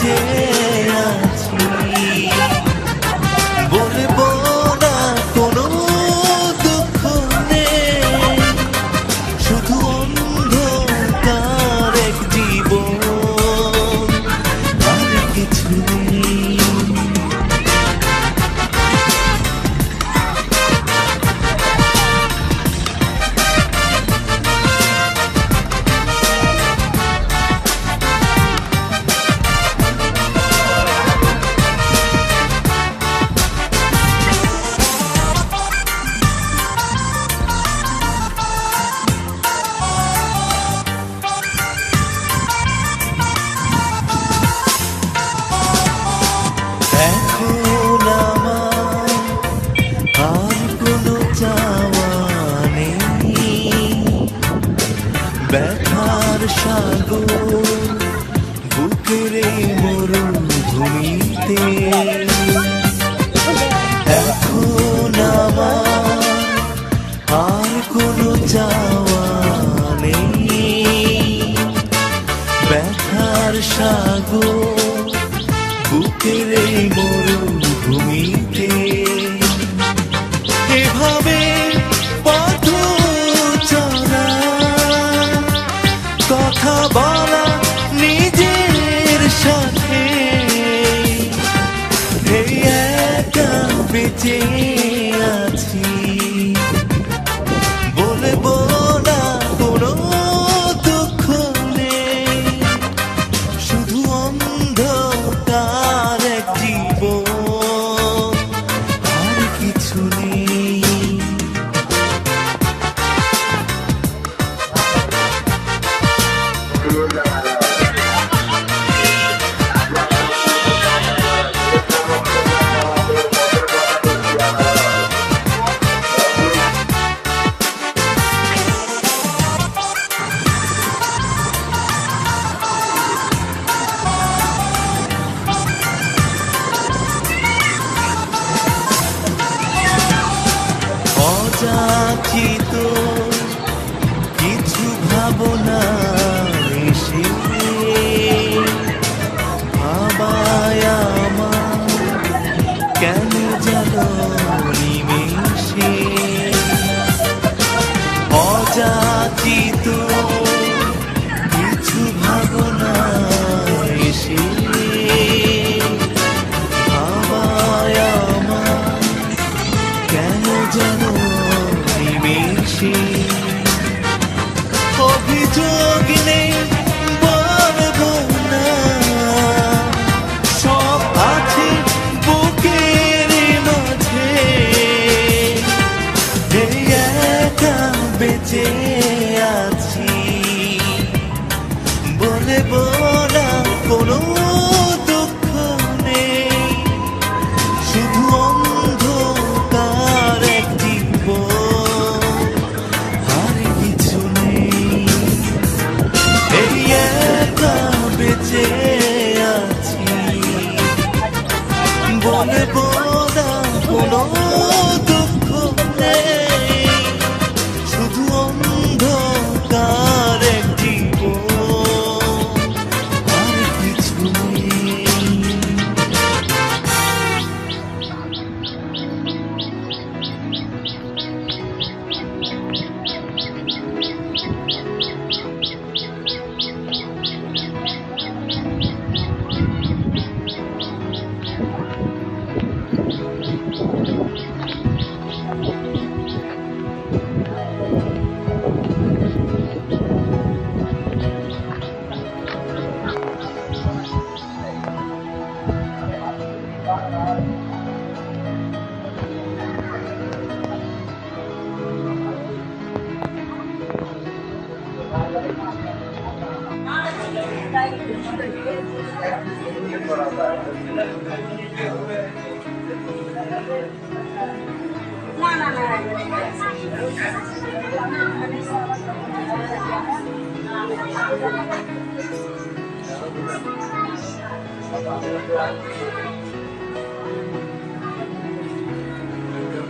বেঁচে আছি, বলবো না কোনো দুঃখ নেই, শুধু অন্ধকার এক জীবন, আর কিছু নেই। এখন আমার আর কোনো চাওয়া নেই, ব্যথার সাগর বুকের এই মরুভূমিতে। এখন আমার আর কোনো চাওয়া নেই, ব্যথার সাগর বুকের এই মরুভূমিতে। এভাবে পথ চলা, কথা বলা নিজের সাথে, এই একা বেঁচে আছি, বলবো না কোনো দুঃখ নেই, শুধু অন্ধকার এক জীবন, আর কিছু নেই। অযাচিত কিছু ভাবনা এসে ভাবায় আমার কেন যেন নিমেষে, অযাচিত কিছু ভাবনা এসে ভাবায় আমার কেন যেন নিমেষে। অভিযোগ নেই বলবো না, সব আছে বুকের মাঝে, এই একা বেঁচে আছি, বলবো না কোনো দুঃখ নেই, শুধু অন্ধকার এক জীবন, আর কিছু নেই। এই একা বেঁচে আছি, বলবো না কোনো দুঃখ নেই, শুধু অন্ধকার এক জীবন, আর কিছু নেই। Thank you.